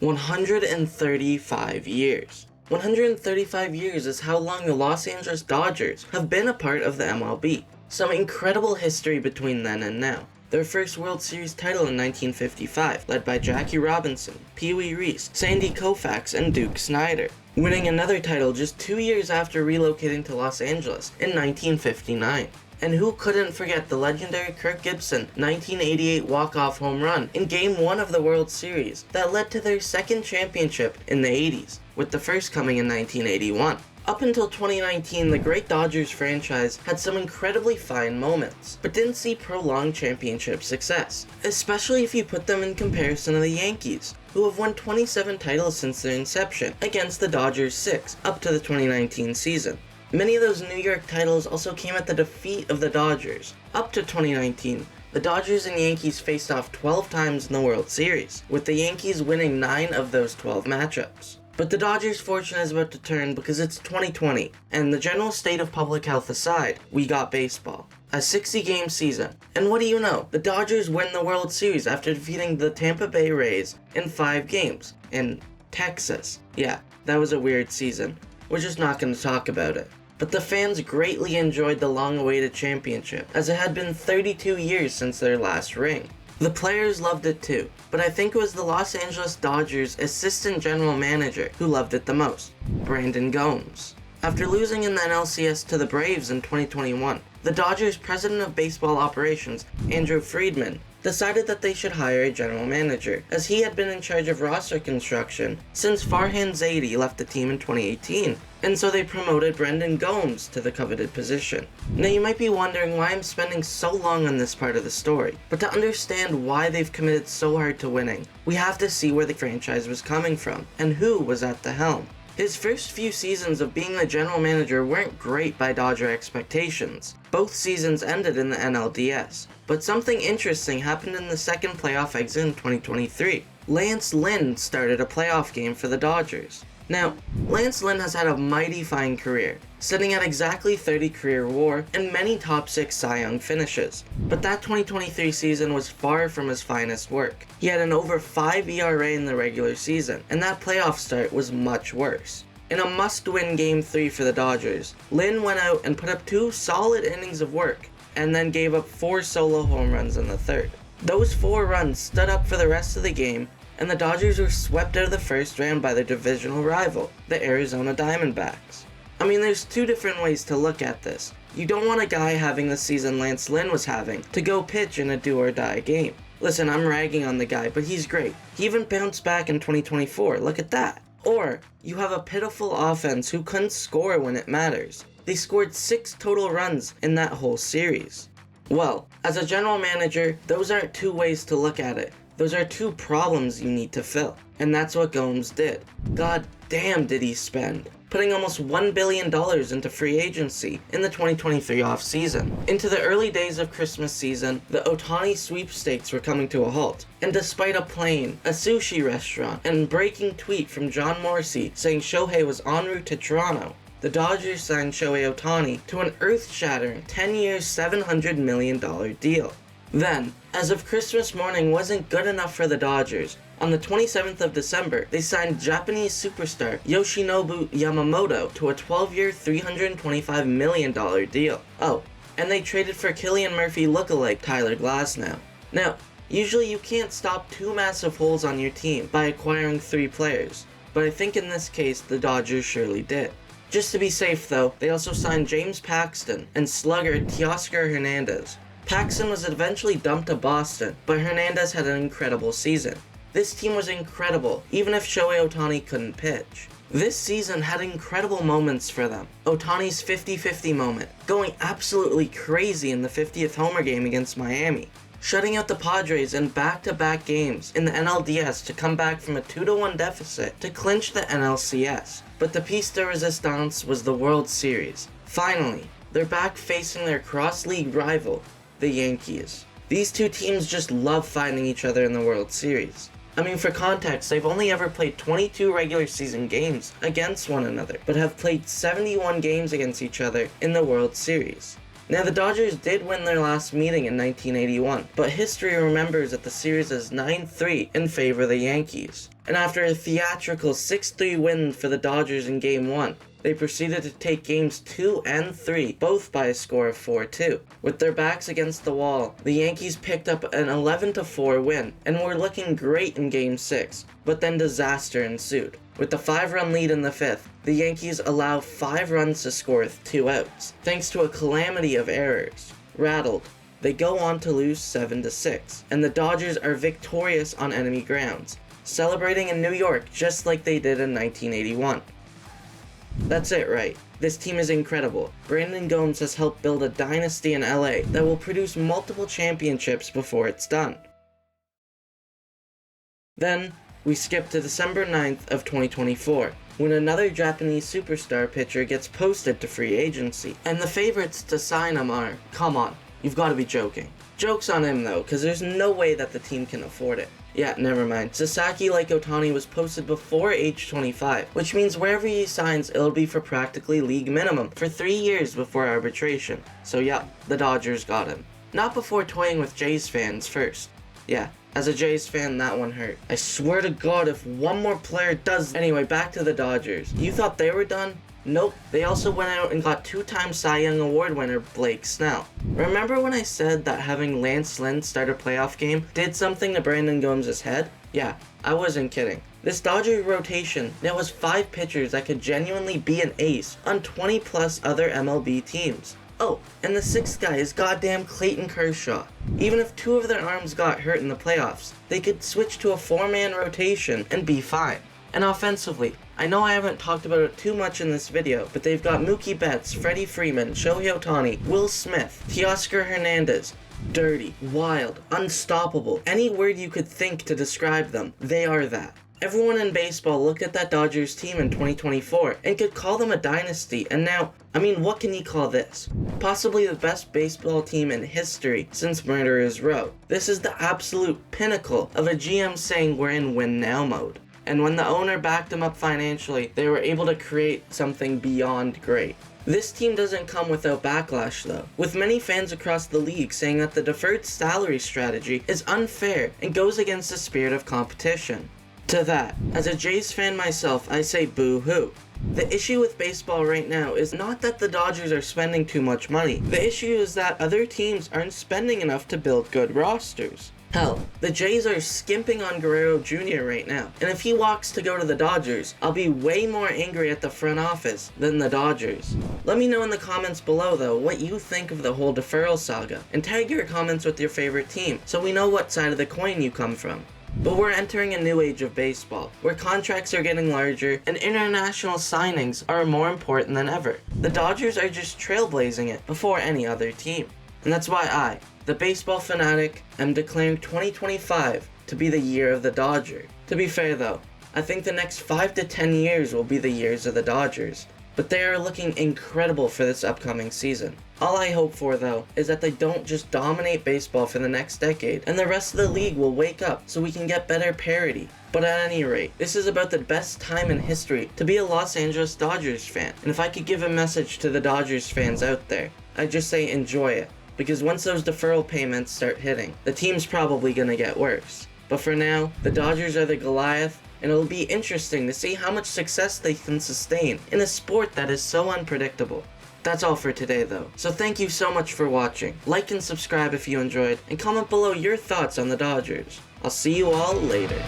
135 years. 135 years is how long the Los Angeles Dodgers have been a part of the MLB. Some incredible history between then and now. Their first World Series title in 1955, led by Jackie Robinson, Pee Wee Reese, Sandy Koufax, and Duke Snider. Winning another title just 2 years after relocating to Los Angeles in 1959. And who couldn't forget the legendary Kirk Gibson 1988 walk-off home run in Game 1 of the World Series that led to their second championship in the 80s, with the first coming in 1981. Up until 2019, the great Dodgers franchise had some incredibly fine moments, but didn't see prolonged championship success, especially if you put them in comparison to the Yankees, who have won 27 titles since their inception, against the Dodgers' 6 up to the 2019 season. Many of those New York titles also came at the defeat of the Dodgers. Up to 2019, the Dodgers and Yankees faced off 12 times in the World Series, with the Yankees winning 9 of those 12 matchups. But the Dodgers' fortune is about to turn because it's 2020, and the general state of public health aside, we got baseball. A 60-game season. And what do you know? The Dodgers win the World Series after defeating the Tampa Bay Rays in 5 games in Texas. Yeah, that was a weird season. We're just not going to talk about it. But the fans greatly enjoyed the long-awaited championship, as it had been 32 years since their last ring. The players loved it too, but I think it was the Los Angeles Dodgers assistant general manager who loved it the most, Brandon Gomes. After losing in the NLCS to the Braves in 2021, the Dodgers' president of baseball operations, Andrew Friedman, decided that they should hire a general manager, as he had been in charge of roster construction since Farhan Zaidi left the team in 2018, and so they promoted Brandon Gomes to the coveted position. Now you might be wondering why I'm spending so long on this part of the story, but to understand why they've committed so hard to winning, we have to see where the franchise was coming from, and who was at the helm. His first few seasons of being the general manager weren't great by Dodger expectations. Both seasons ended in the NLDS, but something interesting happened in the second playoff exit in 2023. Lance Lynn started a playoff game for the Dodgers. Now, Lance Lynn has had a mighty fine career, sitting at exactly 30 career WAR and many top 6 Cy Young finishes. But that 2023 season was far from his finest work. He had an over 5 ERA in the regular season, and that playoff start was much worse. In a must-win Game 3 for the Dodgers, Lynn went out and put up 2 solid innings of work, and then gave up 4 solo home runs in the third. Those 4 runs stood up for the rest of the game, and the Dodgers were swept out of the first round by their divisional rival, the Arizona Diamondbacks. I mean, there's 2 different ways to look at this. You don't want a guy having the season Lance Lynn was having to go pitch in a do-or-die game. Listen, I'm ragging on the guy, but he's great. He even bounced back in 2024, look at that. Or, you have a pitiful offense who couldn't score when it matters. They scored 6 total runs in that whole series. Well, as a general manager, those aren't 2 ways to look at it. Those are 2 problems you need to fill. And that's what Gomes did. God damn did he spend. Putting almost $1 billion into free agency in the 2023 offseason. Into the early days of Christmas season, the Ohtani sweepstakes were coming to a halt. And despite a plane, a sushi restaurant, and breaking tweet from John Morrissey saying Shohei was en route to Toronto, the Dodgers signed Shohei Ohtani to an earth-shattering 10-year, $700 million deal. Then, as if Christmas morning wasn't good enough for the Dodgers, on the 27th of December, they signed Japanese superstar Yoshinobu Yamamoto to a 12-year, $325 million deal. Oh, and they traded for Cillian Murphy lookalike Tyler Glasnow. Now, usually you can't stop 2 massive holes on your team by acquiring 3 players, but I think in this case the Dodgers surely did. Just to be safe though, they also signed James Paxton and slugger Teoscar Hernandez. Paxton was eventually dumped to Boston, but Hernandez had an incredible season. This team was incredible, even if Shohei Ohtani couldn't pitch. This season had incredible moments for them. Ohtani's 50-50 moment, going absolutely crazy in the 50th homer game against Miami, shutting out the Padres in back-to-back games in the NLDS to come back from a 2-1 deficit to clinch the NLCS. But the piece de resistance was the World Series. Finally, they're back facing their cross-league rival, the Yankees. These 2 teams just love finding each other in the World Series. I mean, for context, they've only ever played 22 regular season games against one another, but have played 71 games against each other in the World Series. Now, the Dodgers did win their last meeting in 1981, but history remembers that the series is 9-3 in favor of the Yankees. and after a theatrical 6-3 win for the Dodgers in Game 1, they proceeded to take Games 2 and 3, both by a score of 4-2. With their backs against the wall, the Yankees picked up an 11-4 win, and were looking great in Game 6, but then disaster ensued. With the 5-run lead in the 5th, the Yankees allow 5 runs to score with 2 outs, thanks to a calamity of errors. Rattled, they go on to lose 7-6, and the Dodgers are victorious on enemy grounds, celebrating in New York just like they did in 1981. That's it, right? This team is incredible. Brandon Gomes has helped build a dynasty in LA that will produce multiple championships before it's done. Then, we skip to December 9th of 2024, when another Japanese superstar pitcher gets posted to free agency, and the favorites to sign him are, come on, you've got to be joking. Joke's on him though, because there's no way that the team can afford it. Yeah, never mind. Sasaki, like Ohtani, was posted before age 25, which means wherever he signs, it'll be for practically league minimum for 3 years before arbitration. So yeah, the Dodgers got him. Not before toying with Jays fans first. Yeah, as a Jays fan, that one hurt. I swear to God, if one more player does... Anyway, back to the Dodgers. You thought they were done? Nope, they also went out and got 2-time Cy Young Award winner Blake Snell. Remember when I said that having Lance Lynn start a playoff game did something to Brandon Gomes' head? Yeah, I wasn't kidding. This Dodger rotation now has 5 pitchers that could genuinely be an ace on 20 plus other MLB teams. Oh, and the 6th guy is goddamn Clayton Kershaw. Even if 2 of their arms got hurt in the playoffs, they could switch to a 4-man rotation and be fine. And offensively, I know I haven't talked about it too much in this video, but they've got Mookie Betts, Freddie Freeman, Shohei Ohtani, Will Smith, Teoscar Hernandez. Dirty, wild, unstoppable, any word you could think to describe them, they are that. Everyone in baseball looked at that Dodgers team in 2024 and could call them a dynasty, and now, I mean, what can you call this? Possibly the best baseball team in history since Murderers Row. This is the absolute pinnacle of a GM saying we're in win now mode. And when the owner backed them up financially, they were able to create something beyond great. This team doesn't come without backlash though, with many fans across the league saying that the deferred salary strategy is unfair and goes against the spirit of competition. To that, as a Jays fan myself, I say boo-hoo. The issue with baseball right now is not that the Dodgers are spending too much money. The issue is that other teams aren't spending enough to build good rosters. Hell, the Jays are skimping on Guerrero Jr. right now, and if he walks to go to the Dodgers, I'll be way more angry at the front office than the Dodgers. Let me know in the comments below though what you think of the whole deferral saga, and tag your comments with your favorite team so we know what side of the coin you come from. But we're entering a new age of baseball, where contracts are getting larger and international signings are more important than ever. The Dodgers are just trailblazing it before any other team. And that's why I, the baseball fanatic, am declaring 2025 to be the year of the Dodger. To be fair though, I think the next 5 to 10 years will be the years of the Dodgers, but they are looking incredible for this upcoming season. All I hope for though is that they don't just dominate baseball for the next decade, and the rest of the league will wake up so we can get better parity. But at any rate, this is about the best time in history to be a Los Angeles Dodgers fan, and if I could give a message to the Dodgers fans out there, I'd just say enjoy it. Because once those deferral payments start hitting, the team's probably gonna get worse. But for now, the Dodgers are the Goliath, and it'll be interesting to see how much success they can sustain in a sport that is so unpredictable. That's all for today though, so thank you so much for watching. Like and subscribe if you enjoyed, and comment below your thoughts on the Dodgers. I'll see you all later.